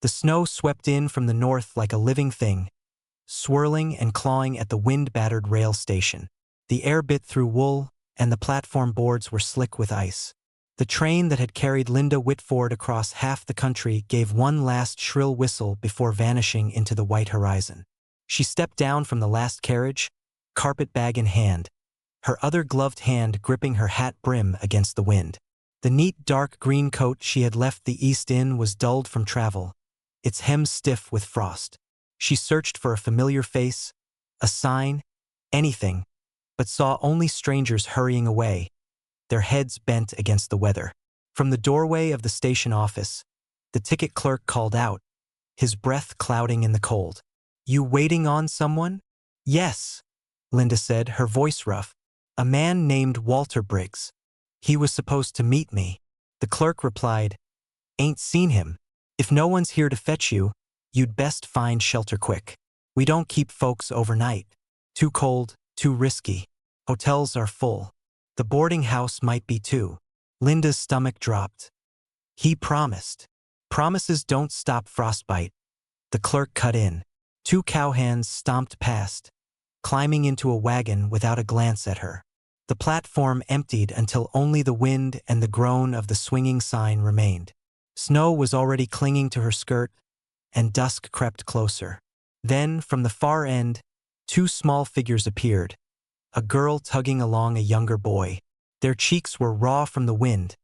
The snow swept in from the north like a living thing, swirling and clawing at the wind-battered rail station. The air bit through wool, and the platform boards were slick with ice. The train that had carried Linda Whitford across half the country gave one last shrill whistle before vanishing into the white horizon. She stepped down from the last carriage, carpet bag in hand, her other gloved hand gripping her hat brim against the wind. The neat dark green coat she had left the East in was dulled from travel, its hem stiff with frost. She searched for a familiar face, a sign, anything, but saw only strangers hurrying away, their heads bent against the weather. From the doorway of the station office, the ticket clerk called out, his breath clouding in the cold. "You waiting on someone?" "Yes," Linda said, her voice rough. "A man named Walter Briggs. He was supposed to meet me." The clerk replied, "Ain't seen him. If no one's here to fetch you, you'd best find shelter quick. We don't keep folks overnight. Too cold, too risky. Hotels are full. The boarding house might be too." Linda's stomach dropped. "He promised." "Promises don't stop frostbite." The clerk cut in. Two cowhands stomped past, climbing into a wagon without a glance at her. The platform emptied until only the wind and the groan of the swinging sign remained. Snow was already clinging to her skirt, and dusk crept closer. Then, from the far end, two small figures appeared, a girl tugging along a younger boy. Their cheeks were raw from the wind,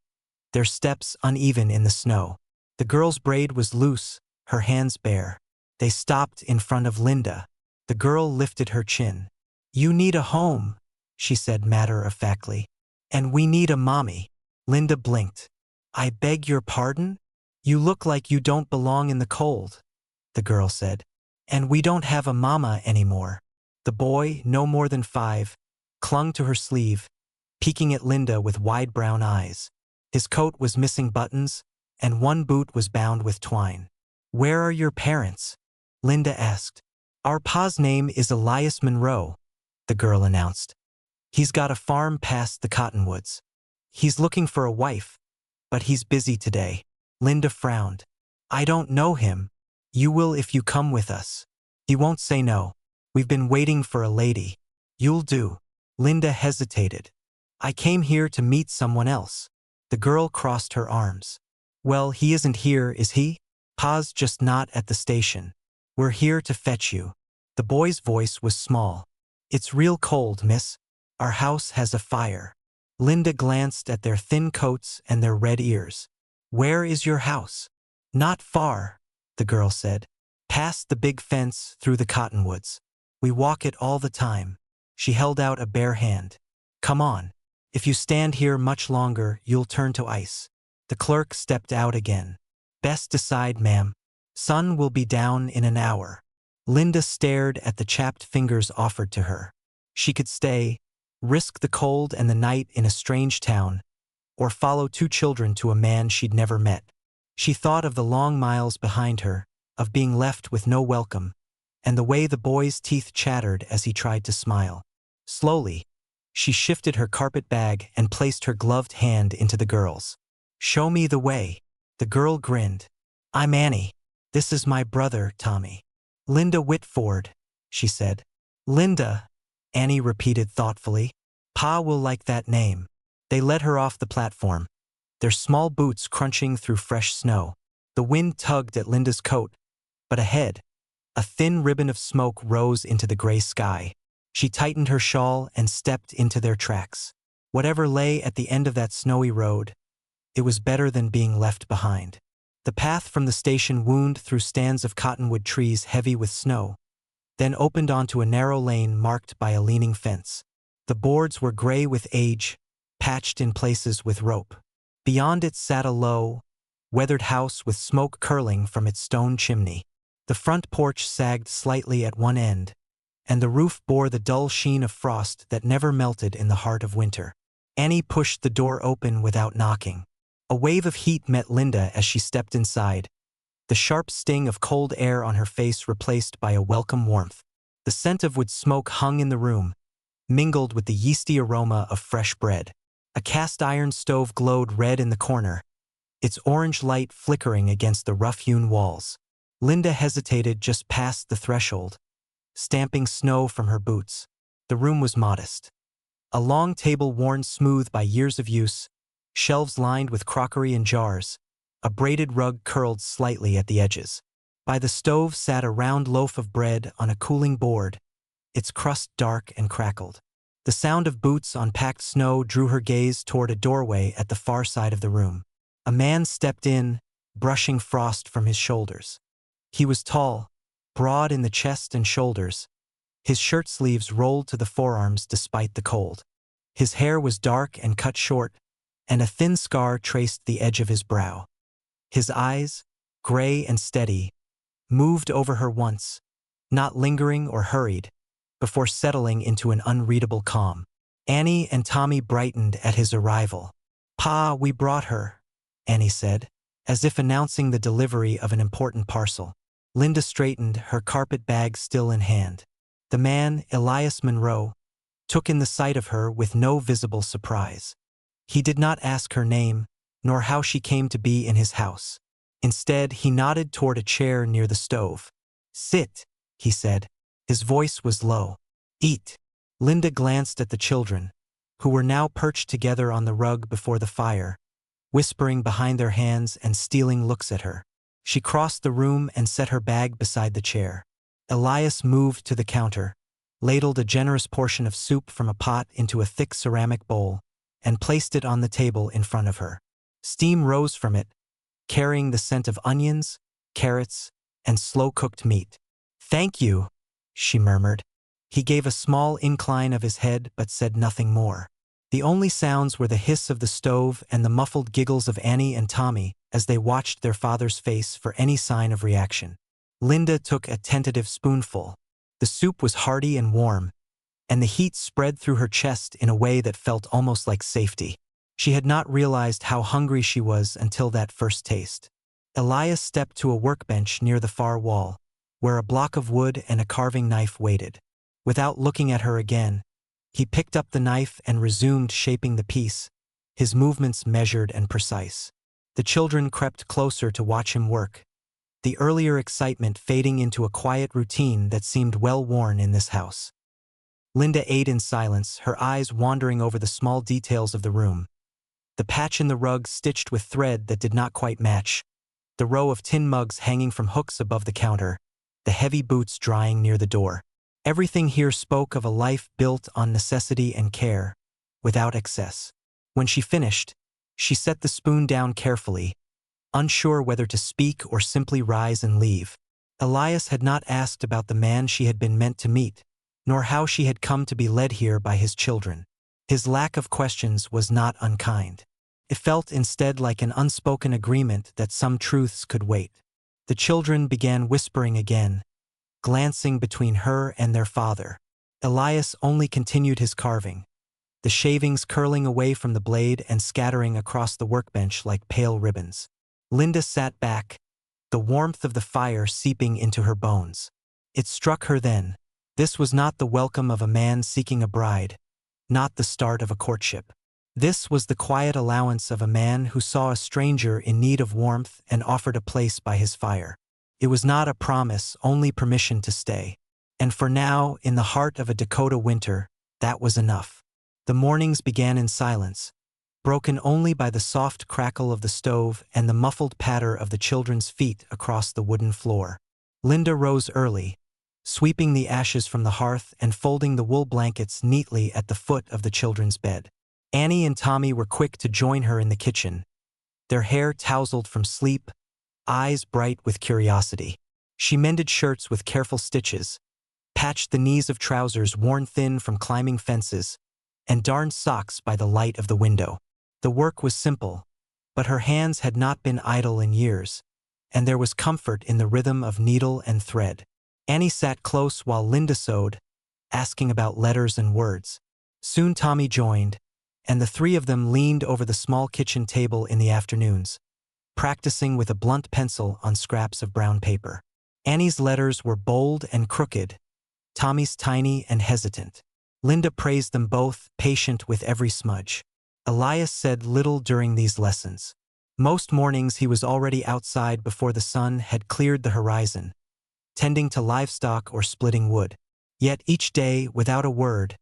their steps uneven in the snow. The girl's braid was loose, her hands bare. They stopped in front of Linda. The girl lifted her chin. "You need a home," she said matter-of-factly. "And we need a mommy." Linda blinked. "I beg your pardon? You look like you don't belong in the cold," the girl said. "And we don't have a mama anymore." The boy, no more than 5, clung to her sleeve, peeking at Linda with wide brown eyes. His coat was missing buttons, and one boot was bound with twine. "Where are your parents?" Linda asked. "Our pa's name is Elias Monroe," the girl announced. "He's got a farm past the cottonwoods. He's looking for a wife, but he's busy today." Linda frowned. "I don't know him." "You will if you come with us. He won't say no. We've been waiting for a lady." "You'll do." Linda hesitated. "I came here to meet someone else." The girl crossed her arms. "Well, he isn't here, is he? Pa's just not at the station. We're here to fetch you." The boy's voice was small. "It's real cold, miss. Our house has a fire." Linda glanced at their thin coats and their red ears. "Where is your house?" "Not far," the girl said. "Past the big fence through the cottonwoods. We walk it all the time." She held out a bare hand. "Come on. If you stand here much longer, you'll turn to ice." The clerk stepped out again. "Best decide, ma'am. Sun will be down in an hour." Linda stared at the chapped fingers offered to her. She could stay, risk the cold and the night in a strange town, or follow 2 children to a man she'd never met. She thought of the long miles behind her, of being left with no welcome, and the way the boy's teeth chattered as he tried to smile. Slowly, she shifted her carpet bag and placed her gloved hand into the girl's. "Show me the way." The girl grinned. "I'm Annie. This is my brother, Tommy." "Linda Whitford," she said. "Linda," Annie repeated thoughtfully. "Pa will like that name." They led her off the platform, their small boots crunching through fresh snow. The wind tugged at Linda's coat, but ahead, a thin ribbon of smoke rose into the gray sky. She tightened her shawl and stepped into their tracks. Whatever lay at the end of that snowy road, it was better than being left behind. The path from the station wound through stands of cottonwood trees heavy with snow, then opened onto a narrow lane marked by a leaning fence. The boards were gray with age, patched in places with rope. Beyond it sat a low, weathered house with smoke curling from its stone chimney. The front porch sagged slightly at one end, and the roof bore the dull sheen of frost that never melted in the heart of winter. Annie pushed the door open without knocking. A wave of heat met Linda as she stepped inside, the sharp sting of cold air on her face replaced by a welcome warmth. The scent of wood smoke hung in the room, mingled with the yeasty aroma of fresh bread. A cast-iron stove glowed red in the corner, its orange light flickering against the rough-hewn walls. Linda hesitated just past the threshold, stamping snow from her boots. The room was modest. A long table worn smooth by years of use, shelves lined with crockery and jars, a braided rug curled slightly at the edges. By the stove sat a round loaf of bread on a cooling board, its crust dark and crackled. The sound of boots on packed snow drew her gaze toward a doorway at the far side of the room. A man stepped in, brushing frost from his shoulders. He was tall, broad in the chest and shoulders, his shirt sleeves rolled to the forearms despite the cold. His hair was dark and cut short, and a thin scar traced the edge of his brow. His eyes, gray and steady, moved over her once, not lingering or hurried, before settling into an unreadable calm. Annie and Tommy brightened at his arrival. "Pa, we brought her," Annie said, as if announcing the delivery of an important parcel. Linda straightened, her carpet bag still in hand. The man, Elias Monroe, took in the sight of her with no visible surprise. He did not ask her name, nor how she came to be in his house. Instead, he nodded toward a chair near the stove. "Sit," he said. His voice was low. "Eat." Linda glanced at the children, who were now perched together on the rug before the fire, whispering behind their hands and stealing looks at her. She crossed the room and set her bag beside the chair. Elias moved to the counter, ladled a generous portion of soup from a pot into a thick ceramic bowl, and placed it on the table in front of her. Steam rose from it, carrying the scent of onions, carrots, and slow-cooked meat. "Thank you," she murmured. He gave a small incline of his head but said nothing more. The only sounds were the hiss of the stove and the muffled giggles of Annie and Tommy as they watched their father's face for any sign of reaction. Linda took a tentative spoonful. The soup was hearty and warm, and the heat spread through her chest in a way that felt almost like safety. She had not realized how hungry she was until that first taste. Elias stepped to a workbench near the far wall, where a block of wood and a carving knife waited. Without looking at her again, he picked up the knife and resumed shaping the piece, his movements measured and precise. The children crept closer to watch him work, the earlier excitement fading into a quiet routine that seemed well-worn in this house. Linda ate in silence, her eyes wandering over the small details of the room. The patch in the rug stitched with thread that did not quite match, the row of tin mugs hanging from hooks above the counter, the heavy boots drying near the door. Everything here spoke of a life built on necessity and care, without excess. When she finished, she set the spoon down carefully, unsure whether to speak or simply rise and leave. Elias had not asked about the man she had been meant to meet, nor how she had come to be led here by his children. His lack of questions was not unkind. It felt instead like an unspoken agreement that some truths could wait. The children began whispering again, glancing between her and their father. Elias only continued his carving, the shavings curling away from the blade and scattering across the workbench like pale ribbons. Linda sat back, the warmth of the fire seeping into her bones. It struck her then. This was not the welcome of a man seeking a bride, not the start of a courtship. This was the quiet allowance of a man who saw a stranger in need of warmth and offered a place by his fire. It was not a promise, only permission to stay. And for now, in the heart of a Dakota winter, that was enough. The mornings began in silence, broken only by the soft crackle of the stove and the muffled patter of the children's feet across the wooden floor. Linda rose early, sweeping the ashes from the hearth and folding the wool blankets neatly at the foot of the children's bed. Annie and Tommy were quick to join her in the kitchen, their hair tousled from sleep, eyes bright with curiosity. She mended shirts with careful stitches, patched the knees of trousers worn thin from climbing fences, and darned socks by the light of the window. The work was simple, but her hands had not been idle in years, and there was comfort in the rhythm of needle and thread. Annie sat close while Linda sewed, asking about letters and words. Soon Tommy joined, and the three of them leaned over the small kitchen table in the afternoons, practicing with a blunt pencil on scraps of brown paper. Annie's letters were bold and crooked, Tommy's tiny and hesitant. Linda praised them both, patient with every smudge. Elias said little during these lessons. Most mornings he was already outside before the sun had cleared the horizon, tending to livestock or splitting wood. Yet each day, without a word,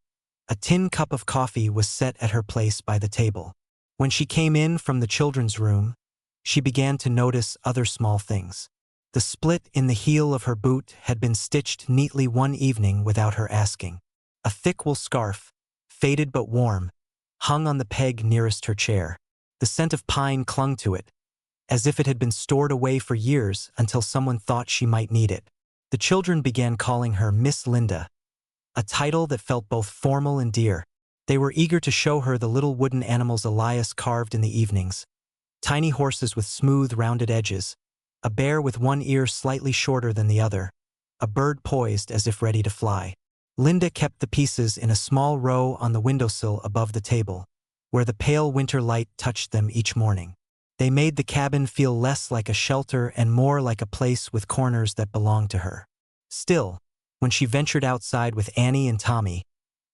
a tin cup of coffee was set at her place by the table. When she came in from the children's room, she began to notice other small things. The split in the heel of her boot had been stitched neatly one evening without her asking. A thick wool scarf, faded but warm, hung on the peg nearest her chair. The scent of pine clung to it, as if it had been stored away for years until someone thought she might need it. The children began calling her Miss Linda, a title that felt both formal and dear. They were eager to show her the little wooden animals Elias carved in the evenings. Tiny horses with smooth, rounded edges, a bear with one ear slightly shorter than the other, a bird poised as if ready to fly. Linda kept the pieces in a small row on the windowsill above the table, where the pale winter light touched them each morning. They made the cabin feel less like a shelter and more like a place with corners that belonged to her. Still, when she ventured outside with Annie and Tommy,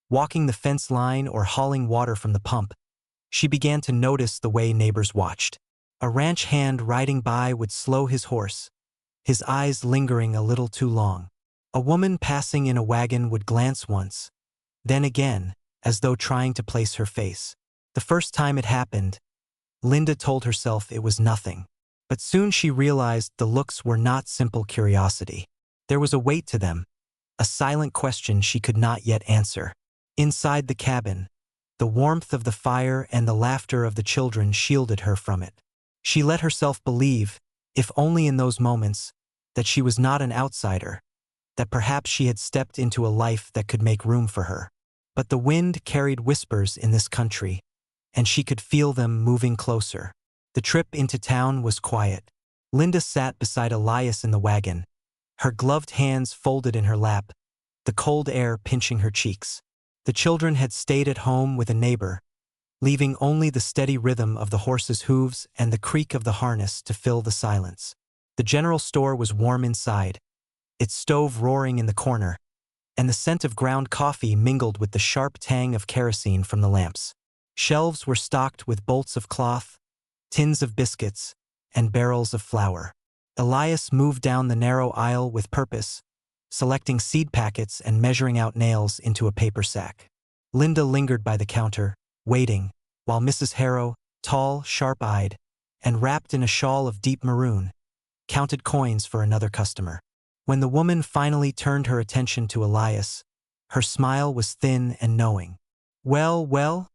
walking the fence line or hauling water from the pump, she began to notice the way neighbors watched. A ranch hand riding by would slow his horse, his eyes lingering a little too long. A woman passing in a wagon would glance once, then again, as though trying to place her face. The first time it happened, Linda told herself it was nothing. But soon she realized the looks were not simple curiosity. There was a weight to them, a silent question she could not yet answer. Inside the cabin, the warmth of the fire and the laughter of the children shielded her from it. She let herself believe, if only in those moments, that she was not an outsider, that perhaps she had stepped into a life that could make room for her. But the wind carried whispers in this country, and she could feel them moving closer. The trip into town was quiet. Linda sat beside Elias in the wagon, her gloved hands folded in her lap, the cold air pinching her cheeks. The children had stayed at home with a neighbor, leaving only the steady rhythm of the horses' hooves and the creak of the harness to fill the silence. The general store was warm inside, its stove roaring in the corner, and the scent of ground coffee mingled with the sharp tang of kerosene from the lamps. Shelves were stocked with bolts of cloth, tins of biscuits, and barrels of flour. Elias moved down the narrow aisle with purpose, selecting seed packets and measuring out nails into a paper sack. Linda lingered by the counter, waiting, while Mrs. Harrow, tall, sharp-eyed, and wrapped in a shawl of deep maroon, counted coins for another customer. When the woman finally turned her attention to Elias, her smile was thin and knowing. "Well, well,"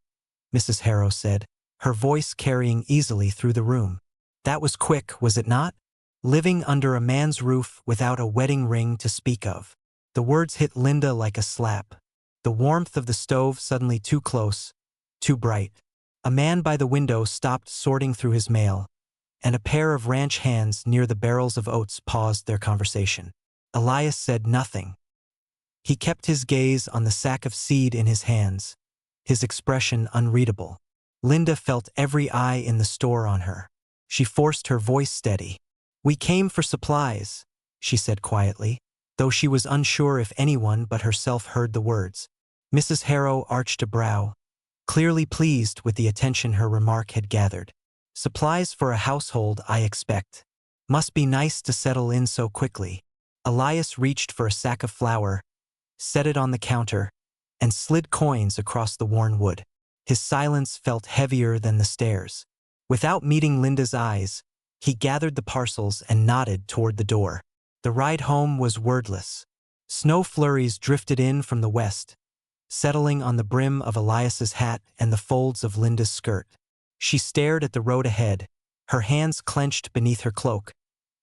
Mrs. Harrow said, her voice carrying easily through the room. "That was quick, was it not? Living under a man's roof without a wedding ring to speak of." The words hit Linda like a slap. The warmth of the stove suddenly too close, too bright. A man by the window stopped sorting through his mail, and a pair of ranch hands near the barrels of oats paused their conversation. Elias said nothing. He kept his gaze on the sack of seed in his hands, his expression unreadable. Linda felt every eye in the store on her. She forced her voice steady. "We came for supplies," she said quietly, though she was unsure if anyone but herself heard the words. Mrs. Harrow arched a brow, clearly pleased with the attention her remark had gathered. "Supplies for a household, I expect. Must be nice to settle in so quickly." Elias reached for a sack of flour, set it on the counter, and slid coins across the worn wood. His silence felt heavier than the stairs. Without meeting Linda's eyes, he gathered the parcels and nodded toward the door. The ride home was wordless. Snow flurries drifted in from the west, settling on the brim of Elias's hat and the folds of Linda's skirt. She stared at the road ahead, her hands clenched beneath her cloak,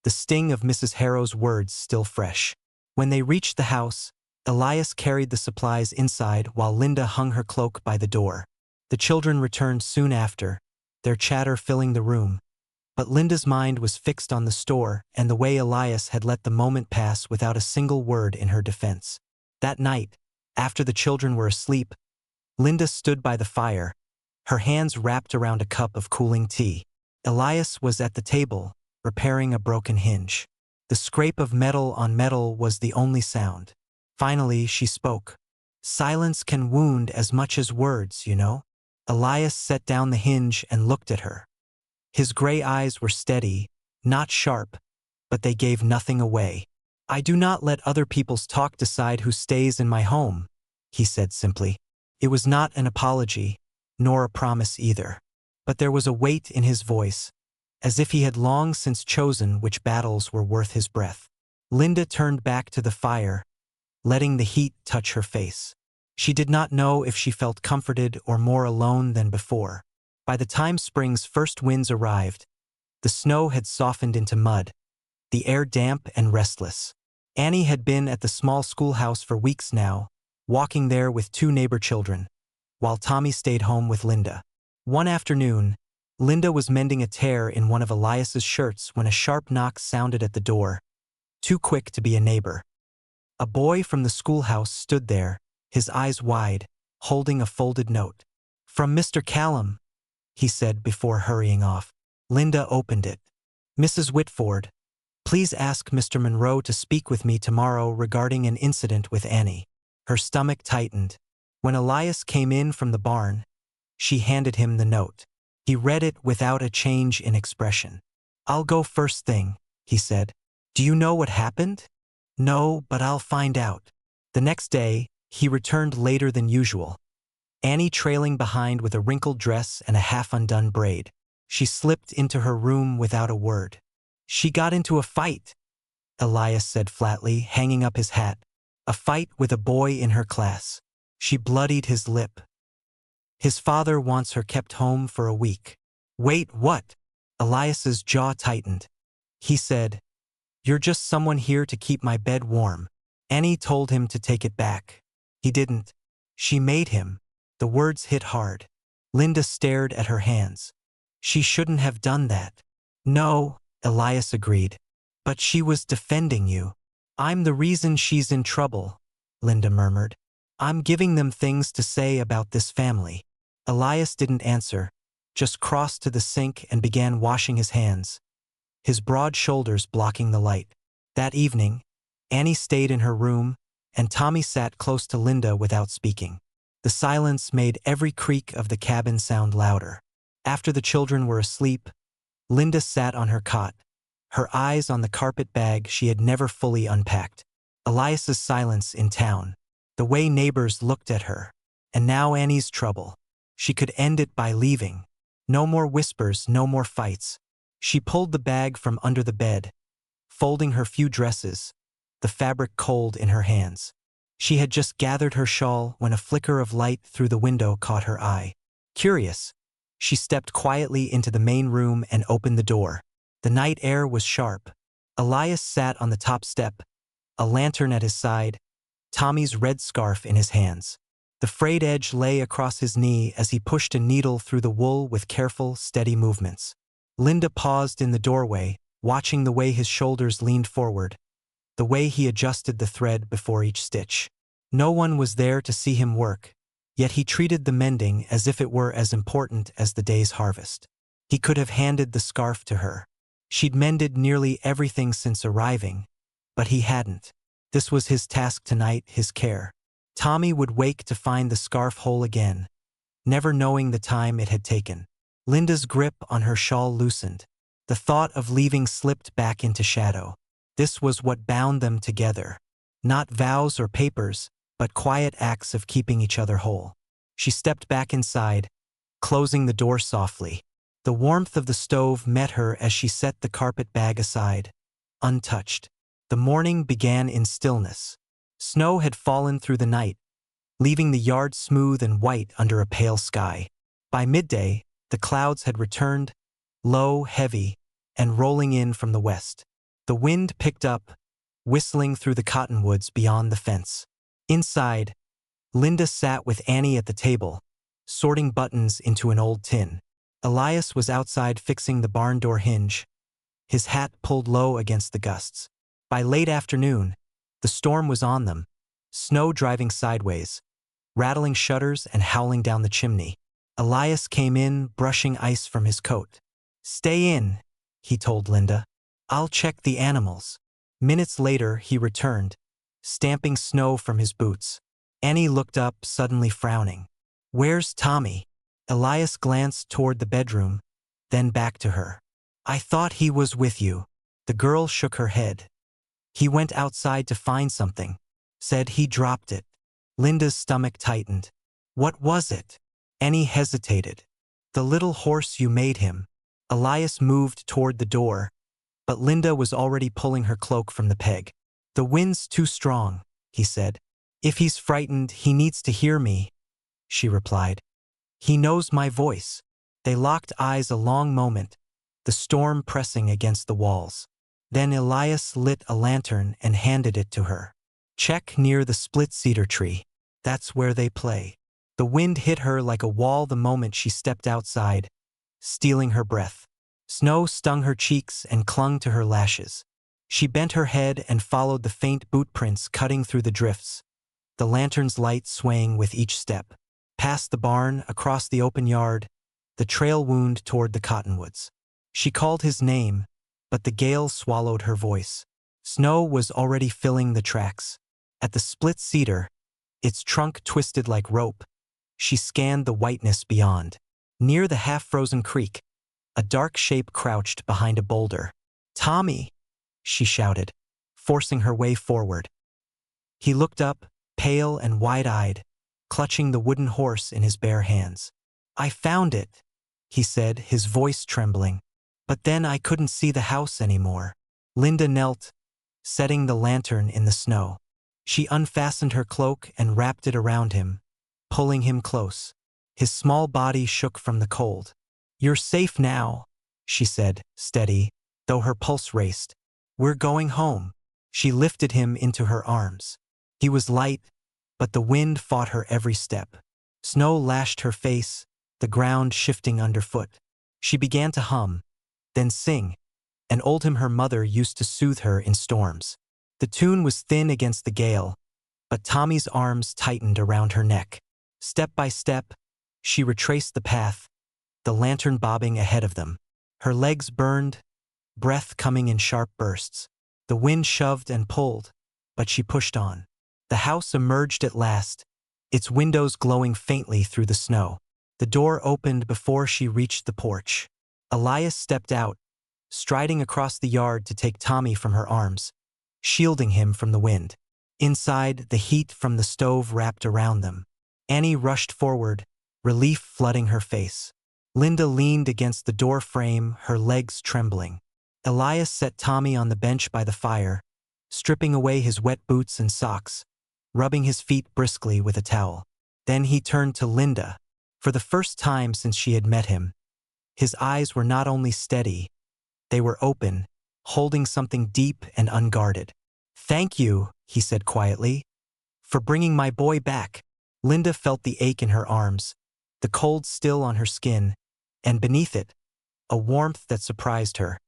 the sting of Mrs. Harrow's words still fresh. When they reached the house, Elias carried the supplies inside while Linda hung her cloak by the door. The children returned soon after, their chatter filling the room, but Linda's mind was fixed on the store and the way Elias had let the moment pass without a single word in her defense. That night, after the children were asleep, Linda stood by the fire, her hands wrapped around a cup of cooling tea. Elias was at the table, repairing a broken hinge. The scrape of metal on metal was the only sound. Finally, she spoke. "Silence can wound as much as words, you know." Elias set down the hinge and looked at her. His gray eyes were steady, not sharp, but they gave nothing away. "I do not let other people's talk decide who stays in my home," he said simply. It was not an apology, nor a promise either. But there was a weight in his voice, as if he had long since chosen which battles were worth his breath. Linda turned back to the fire, letting the heat touch her face. She did not know if she felt comforted or more alone than before. By the time spring's first winds arrived, the snow had softened into mud, the air damp and restless. Annie had been at the small schoolhouse for weeks now, walking there with 2 neighbor children, while Tommy stayed home with Linda. One afternoon, Linda was mending a tear in one of Elias's shirts when a sharp knock sounded at the door, too quick to be a neighbor. A boy from the schoolhouse stood there, his eyes wide, holding a folded note. "From Mr. Callum," he said before hurrying off. Linda opened it. "Mrs. Whitford, please ask Mr. Monroe to speak with me tomorrow regarding an incident with Annie." Her stomach tightened. When Elias came in from the barn, she handed him the note. He read it without a change in expression. "I'll go first thing," he said. "Do you know what happened?" "No, but I'll find out." The next day, he returned later than usual, Annie trailing behind with a wrinkled dress and a half-undone braid. She slipped into her room without a word. "She got into a fight," Elias said flatly, hanging up his hat. "A fight with a boy in her class. She bloodied his lip. His father wants her kept home for a week." "Wait, what?" Elias's jaw tightened. He said, "You're just someone here to keep my bed warm." Annie told him to take it back. He didn't. She made him. The words hit hard. Linda stared at her hands. "She shouldn't have done that." "No," Elias agreed. "But she was defending you." "I'm the reason she's in trouble," Linda murmured. "I'm giving them things to say about this family." Elias didn't answer, just crossed to the sink and began washing his hands, his broad shoulders blocking the light. That evening, Annie stayed in her room, and Tommy sat close to Linda without speaking. The silence made every creak of the cabin sound louder. After the children were asleep, Linda sat on her cot, her eyes on the carpet bag she had never fully unpacked. Elias's silence in town, the way neighbors looked at her, and now Annie's trouble. She could end it by leaving. No more whispers, no more fights. She pulled the bag from under the bed, folding her few dresses, the fabric cold in her hands. She had just gathered her shawl when a flicker of light through the window caught her eye. Curious, she stepped quietly into the main room and opened the door. The night air was sharp. Elias sat on the top step, a lantern at his side, Tommy's red scarf in his hands. The frayed edge lay across his knee as he pushed a needle through the wool with careful, steady movements. Linda paused in the doorway, watching the way his shoulders leaned forward, the way he adjusted the thread before each stitch. No one was there to see him work, yet he treated the mending as if it were as important as the day's harvest. He could have handed the scarf to her. She'd mended nearly everything since arriving, but he hadn't. This was his task tonight, his care. Tommy would wake to find the scarf whole again, never knowing the time it had taken. Linda's grip on her shawl loosened. The thought of leaving slipped back into shadow. This was what bound them together. Not vows or papers, but quiet acts of keeping each other whole. She stepped back inside, closing the door softly. The warmth of the stove met her as she set the carpet bag aside, untouched. The morning began in stillness. Snow had fallen through the night, leaving the yard smooth and white under a pale sky. By midday, the clouds had returned, low, heavy, and rolling in from the west. The wind picked up, whistling through the cottonwoods beyond the fence. Inside, Linda sat with Annie at the table, sorting buttons into an old tin. Elias was outside fixing the barn door hinge, his hat pulled low against the gusts. By late afternoon, the storm was on them, snow driving sideways, rattling shutters and howling down the chimney. Elias came in, brushing ice from his coat. "Stay in," he told Linda. "I'll check the animals." Minutes later, he returned, stamping snow from his boots. Annie looked up, suddenly frowning. "Where's Tommy?" Elias glanced toward the bedroom, then back to her. I thought he was with you. The girl shook her head. He went outside to find something. Said he dropped it. Linda's stomach tightened. What was it? Annie hesitated. The little horse you made him. Elias moved toward the door, but Linda was already pulling her cloak from the peg. The wind's too strong, he said. If he's frightened, he needs to hear me, she replied. He knows my voice. They locked eyes a long moment, the storm pressing against the walls. Then Elias lit a lantern and handed it to her. Check near the split cedar tree. That's where they play. The wind hit her like a wall the moment she stepped outside, stealing her breath. Snow stung her cheeks and clung to her lashes. She bent her head and followed the faint boot prints cutting through the drifts, the lantern's light swaying with each step. Past the barn, across the open yard, the trail wound toward the cottonwoods. She called his name, but the gale swallowed her voice. Snow was already filling the tracks. At the split cedar, its trunk twisted like rope, she scanned the whiteness beyond. Near the half-frozen creek, a dark shape crouched behind a boulder. Tommy, she shouted, forcing her way forward. He looked up, pale and wide-eyed, clutching the wooden horse in his bare hands. I found it, he said, his voice trembling. But then I couldn't see the house anymore. Linda knelt, setting the lantern in the snow. She unfastened her cloak and wrapped it around him, pulling him close. His small body shook from the cold. You're safe now, she said, steady, though her pulse raced. We're going home. She lifted him into her arms. He was light, but the wind fought her every step. Snow lashed her face, the ground shifting underfoot. She began to hum, then sing, an old hymn her mother used to soothe her in storms. The tune was thin against the gale, but Tommy's arms tightened around her neck. Step by step, she retraced the path, the lantern bobbing ahead of them. Her legs burned, breath coming in sharp bursts. The wind shoved and pulled, but she pushed on. The house emerged at last, its windows glowing faintly through the snow. The door opened before she reached the porch. Elias stepped out, striding across the yard to take Tommy from her arms, shielding him from the wind. Inside, the heat from the stove wrapped around them. Annie rushed forward, relief flooding her face. Linda leaned against the door frame, her legs trembling. Elias set Tommy on the bench by the fire, stripping away his wet boots and socks, rubbing his feet briskly with a towel. Then he turned to Linda. For the first time since she had met him, his eyes were not only steady, they were open, holding something deep and unguarded. Thank you, he said quietly, for bringing my boy back. Linda felt the ache in her arms, the cold still on her skin, and beneath it, a warmth that surprised her,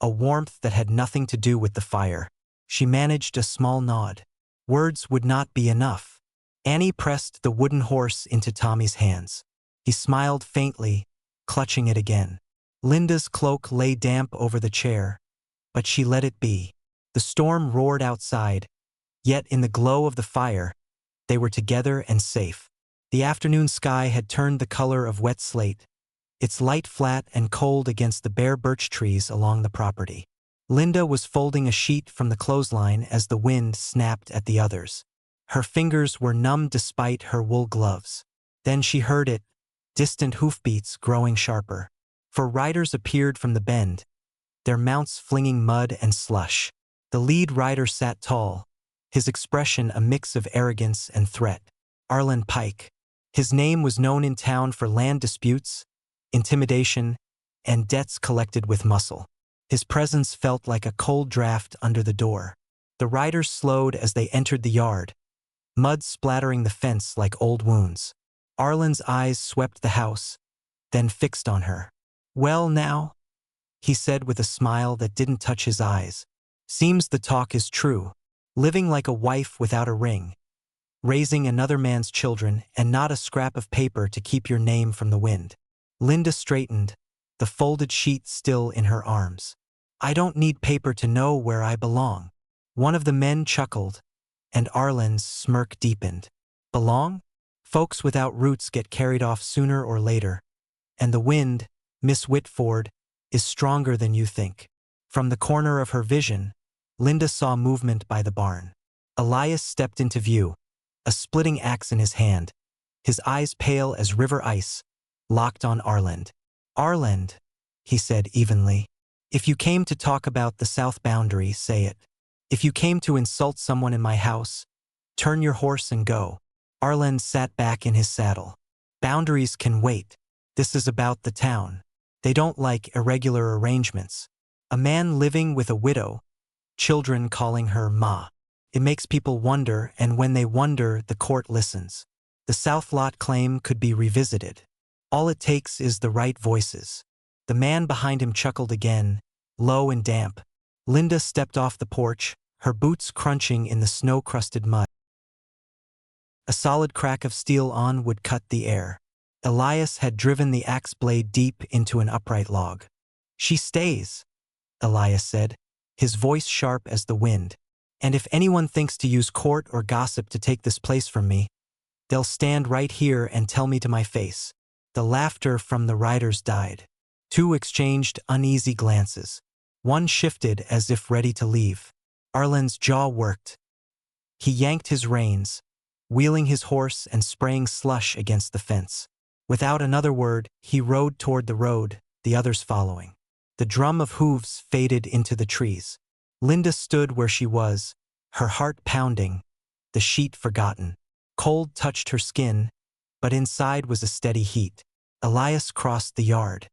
a warmth that had nothing to do with the fire. She managed a small nod. Words would not be enough. Annie pressed the wooden horse into Tommy's hands. He smiled faintly, clutching it again. Linda's cloak lay damp over the chair, but she let it be. The storm roared outside, yet in the glow of the fire, they were together and safe. The afternoon sky had turned the color of wet slate, its light flat and cold against the bare birch trees along the property. Linda was folding a sheet from the clothesline as the wind snapped at the others. Her fingers were numb despite her wool gloves. Then she heard it, distant hoofbeats growing sharper. For riders appeared from the bend, their mounts flinging mud and slush. The lead rider sat tall, his expression a mix of arrogance and threat. Arlen Pike. His name was known in town for land disputes, intimidation, and debts collected with muscle. His presence felt like a cold draft under the door. The riders slowed as they entered the yard, mud splattering the fence like old wounds. Arlen's eyes swept the house, then fixed on her. Well now, he said with a smile that didn't touch his eyes. Seems the talk is true. Living like a wife without a ring. Raising another man's children and not a scrap of paper to keep your name from the wind. Linda straightened, the folded sheet still in her arms. I don't need paper to know where I belong. One of the men chuckled, and Arlen's smirk deepened. Belong? Folks without roots get carried off sooner or later, and the wind, Miss Whitford, is stronger than you think. From the corner of her vision, Linda saw movement by the barn. Elias stepped into view, a splitting axe in his hand, his eyes pale as river ice, locked on Arland. Arland, he said evenly. If you came to talk about the south boundary, say it. If you came to insult someone in my house, turn your horse and go. Arland sat back in his saddle. Boundaries can wait. This is about the town. They don't like irregular arrangements. A man living with a widow, children calling her Ma. It makes people wonder, and when they wonder, the court listens. The South Lot claim could be revisited. All it takes is the right voices. The man behind him chuckled again, low and damp. Linda stepped off the porch, her boots crunching in the snow-crusted mud. A solid crack of steel on would cut the air. Elias had driven the axe blade deep into an upright log. She stays, Elias said, his voice sharp as the wind. And if anyone thinks to use court or gossip to take this place from me, they'll stand right here and tell me to my face. The laughter from the riders died. Two exchanged uneasy glances. One shifted as if ready to leave. Arland's jaw worked. He yanked his reins, wheeling his horse and spraying slush against the fence. Without another word, he rode toward the road, the others following. The drum of hooves faded into the trees. Linda stood where she was, her heart pounding, the sheet forgotten. Cold touched her skin, but inside was a steady heat. Elias crossed the yard.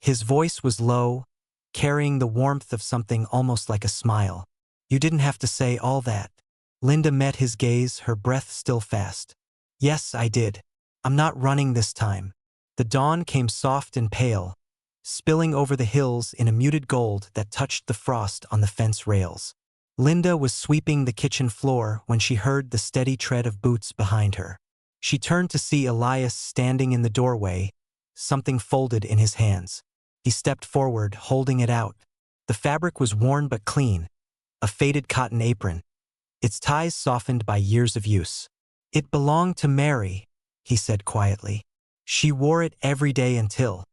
His voice was low, carrying the warmth of something almost like a smile. You didn't have to say all that. Linda met his gaze, her breath still fast. Yes, I did. I'm not running this time. The dawn came soft and pale, spilling over the hills in a muted gold that touched the frost on the fence rails. Linda was sweeping the kitchen floor when she heard the steady tread of boots behind her. She turned to see Elias standing in the doorway, something folded in his hands. He stepped forward, holding it out. The fabric was worn but clean, a faded cotton apron, its ties softened by years of use. It belonged to Mary, he said quietly. She wore it every day until...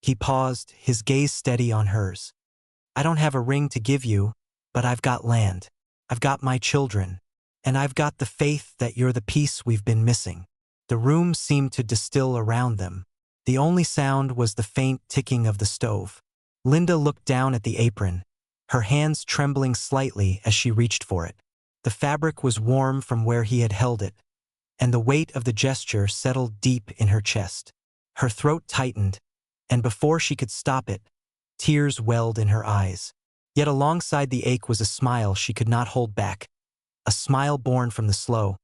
He paused, his gaze steady on hers. I don't have a ring to give you, but I've got land. I've got my children. And I've got the faith that you're the piece we've been missing. The room seemed to distill around them. The only sound was the faint ticking of the stove. Linda looked down at the apron, her hands trembling slightly as she reached for it. The fabric was warm from where he had held it, and the weight of the gesture settled deep in her chest. Her throat tightened, and before she could stop it, tears welled in her eyes. Yet alongside the ache was a smile she could not hold back, a smile born from the slow,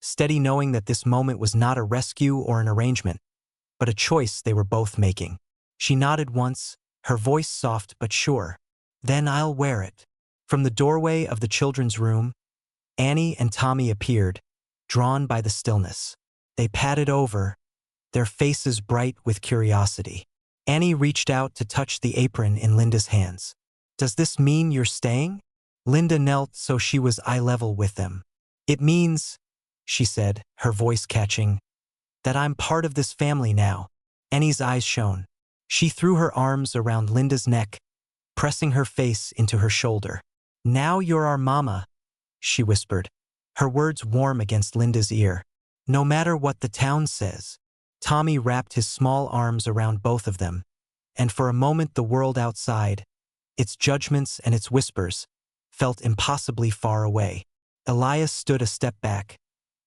steady knowing that this moment was not a rescue or an arrangement, but a choice they were both making. She nodded once, her voice soft but sure. Then I'll wear it. From the doorway of the children's room, Annie and Tommy appeared, drawn by the stillness. They padded over, their faces bright with curiosity. Annie reached out to touch the apron in Linda's hands. Does this mean you're staying? Linda knelt so she was eye level with them. It means, she said, her voice catching, that I'm part of this family now. Annie's eyes shone. She threw her arms around Linda's neck, pressing her face into her shoulder. Now you're our mama, she whispered, her words warm against Linda's ear. No matter what the town says. Tommy wrapped his small arms around both of them, and for a moment the world outside, its judgments and its whispers, felt impossibly far away. Elias stood a step back,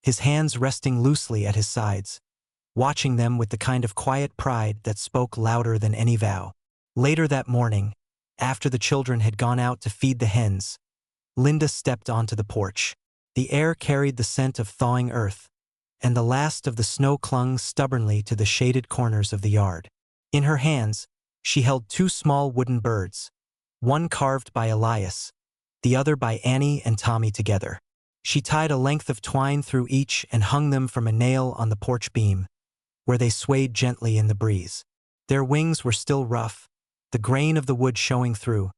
his hands resting loosely at his sides, watching them with the kind of quiet pride that spoke louder than any vow. Later that morning, after the children had gone out to feed the hens, Linda stepped onto the porch. The air carried the scent of thawing earth, and the last of the snow clung stubbornly to the shaded corners of the yard. In her hands, she held two small wooden birds, one carved by Elias, the other by Annie and Tommy together. She tied a length of twine through each and hung them from a nail on the porch beam, where they swayed gently in the breeze. Their wings were still rough, the grain of the wood showing through,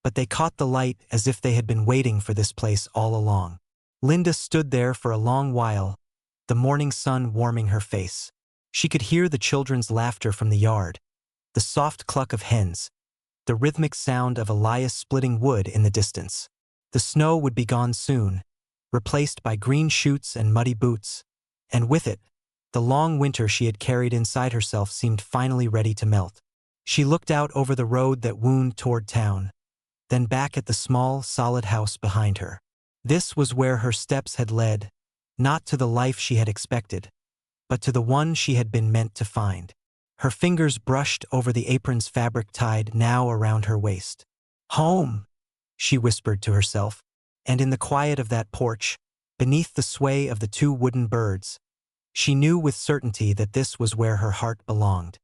but they caught the light as if they had been waiting for this place all along. Linda stood there for a long while, the morning sun warming her face. She could hear the children's laughter from the yard, the soft cluck of hens, the rhythmic sound of Elias splitting wood in the distance. The snow would be gone soon, replaced by green shoots and muddy boots, and with it, the long winter she had carried inside herself seemed finally ready to melt. She looked out over the road that wound toward town, then back at the small, solid house behind her. This was where her steps had led, not to the life she had expected, but to the one she had been meant to find. Her fingers brushed over the apron's fabric tied now around her waist. "Home," she whispered to herself, and in the quiet of that porch, beneath the sway of the two wooden birds, she knew with certainty that this was where her heart belonged.